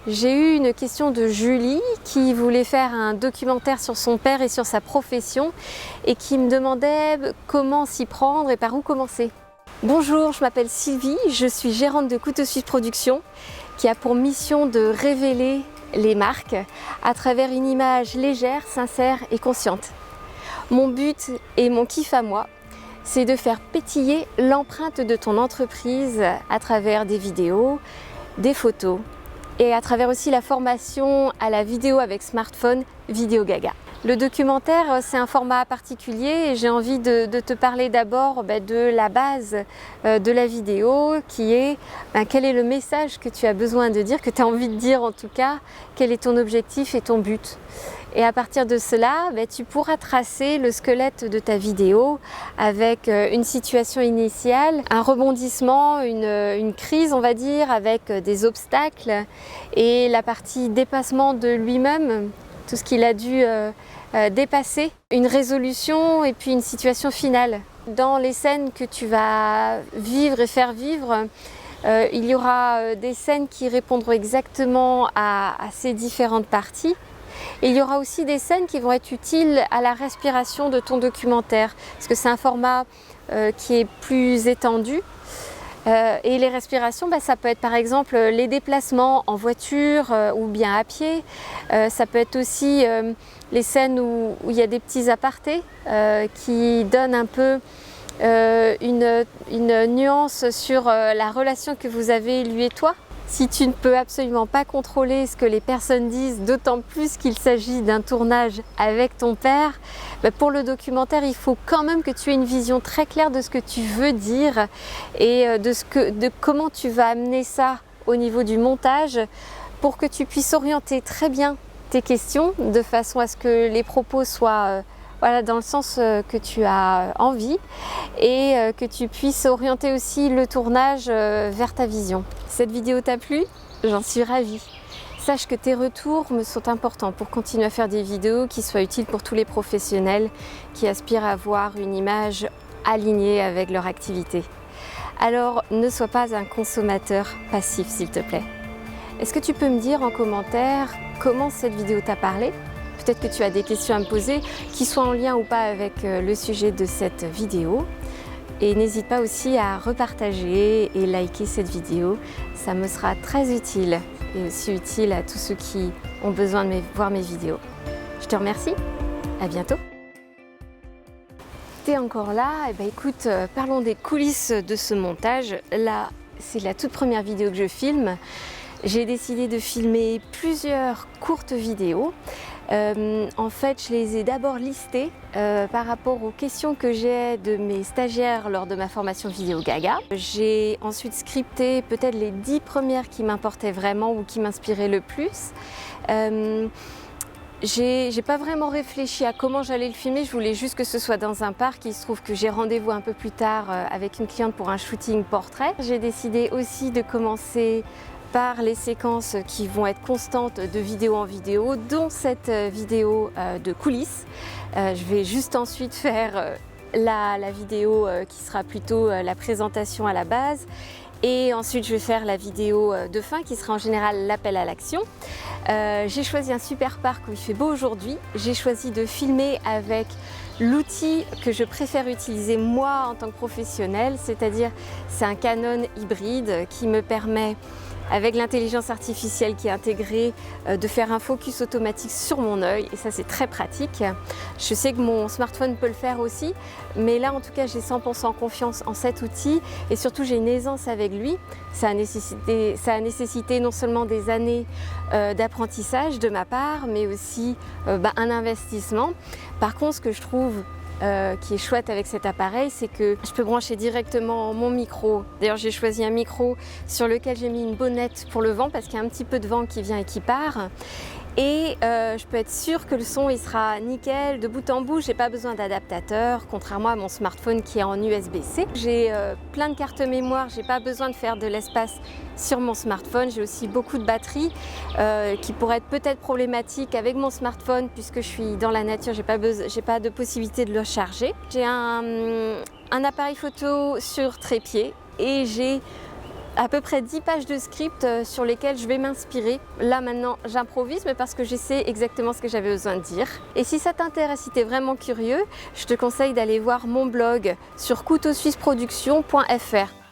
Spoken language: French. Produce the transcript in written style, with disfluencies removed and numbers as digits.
J'ai eu une question de Julie qui voulait faire un documentaire sur son père et sur sa profession et qui me demandait comment s'y prendre et par où commencer. Bonjour, je m'appelle Sylvie, je suis gérante de Couteaux Suisses Productions qui a pour mission de révéler les marques à travers une image légère, sincère et consciente. Mon but et mon kiff à moi, c'est de faire pétiller l'empreinte de ton entreprise à travers des vidéos, des photos, et à travers aussi la formation à la vidéo avec smartphone Vidéo Gaga. Le documentaire, c'est un format particulier et j'ai envie de te parler d'abord de la base de la vidéo qui est quel est le message que tu as besoin de dire, que tu as envie de dire en tout cas, quel est ton objectif et ton but. Et à partir de cela, tu pourras tracer le squelette de ta vidéo avec une situation initiale, un rebondissement, une crise on va dire, avec des obstacles et la partie dépassement de lui-même, tout ce qu'il a dû dépasser, une résolution et puis une situation finale. Dans les scènes que tu vas vivre et faire vivre, il y aura des scènes qui répondront exactement à ces différentes parties. Et il y aura aussi des scènes qui vont être utiles à la respiration de ton documentaire, parce que c'est un format qui est plus étendu. Et les respirations, ça peut être par exemple les déplacements en voiture ou bien à pied. Ça peut être aussi les scènes où il y a des petits apartés qui donnent un peu une nuance sur la relation que vous avez lui et toi. Si tu ne peux absolument pas contrôler ce que les personnes disent, d'autant plus qu'il s'agit d'un tournage avec ton père, pour le documentaire, il faut quand même que tu aies une vision très claire de ce que tu veux dire et de comment tu vas amener ça au niveau du montage pour que tu puisses orienter très bien tes questions de façon à ce que les propos soient dans le sens que tu as envie et que tu puisses orienter aussi le tournage vers ta vision. Cette vidéo t'a plu? J'en suis ravie. Sache que tes retours me sont importants pour continuer à faire des vidéos qui soient utiles pour tous les professionnels qui aspirent à avoir une image alignée avec leur activité. Alors ne sois pas un consommateur passif s'il te plaît. Est-ce que tu peux me dire en commentaire comment cette vidéo t'a parlé? Peut-être que tu as des questions à me poser qui soient en lien ou pas avec le sujet de cette vidéo. Et n'hésite pas aussi à repartager et liker cette vidéo. Ça me sera très utile et aussi utile à tous ceux qui ont besoin de voir mes vidéos. Je te remercie. À bientôt. T'es encore là? Écoute, parlons des coulisses de ce montage. Là, c'est la toute première vidéo que je filme. J'ai décidé de filmer plusieurs courtes vidéos. En fait, je les ai d'abord listées par rapport aux questions que j'ai de mes stagiaires lors de ma formation Vidéo Gaga. J'ai ensuite scripté peut-être les 10 premières qui m'importaient vraiment ou qui m'inspiraient le plus. J'ai pas vraiment réfléchi à comment j'allais le filmer, je voulais juste que ce soit dans un parc. Il se trouve que j'ai rendez-vous un peu plus tard avec une cliente pour un shooting portrait. J'ai décidé aussi de commencer par les séquences qui vont être constantes de vidéo en vidéo, dont cette vidéo de coulisses. Je vais juste ensuite faire la vidéo qui sera plutôt la présentation à la base. Et ensuite, je vais faire la vidéo de fin qui sera en général l'appel à l'action. J'ai choisi un super parc où il fait beau aujourd'hui. J'ai choisi de filmer avec l'outil que je préfère utiliser moi en tant que professionnelle, c'est-à-dire c'est un Canon hybride qui me permet, avec l'intelligence artificielle qui est intégrée, de faire un focus automatique sur mon œil et ça c'est très pratique. Je sais que mon smartphone peut le faire aussi, mais là en tout cas j'ai 100% confiance en cet outil et surtout j'ai une aisance avec lui. Ça a nécessité non seulement des années d'apprentissage de ma part, mais aussi un investissement. Par contre, ce que je trouve qui est chouette avec cet appareil, c'est que je peux brancher directement mon micro. D'ailleurs, j'ai choisi un micro sur lequel j'ai mis une bonnette pour le vent parce qu'il y a un petit peu de vent qui vient et qui part. Et je peux être sûre que le son il sera nickel de bout en bout, j'ai pas besoin d'adaptateur, contrairement à mon smartphone qui est en USB-C. J'ai plein de cartes mémoire, j'ai pas besoin de faire de l'espace sur mon smartphone. J'ai aussi beaucoup de batterie qui pourraient être peut-être problématiques avec mon smartphone puisque je suis dans la nature, j'ai pas de possibilité de le charger. J'ai un appareil photo sur trépied et j'ai à peu près 10 pages de script sur lesquelles je vais m'inspirer. Là maintenant j'improvise, mais parce que je sais exactement ce que j'avais besoin de dire. Et si ça t'intéresse, si tu es vraiment curieux, je te conseille d'aller voir mon blog sur couteausuisseproduction.fr.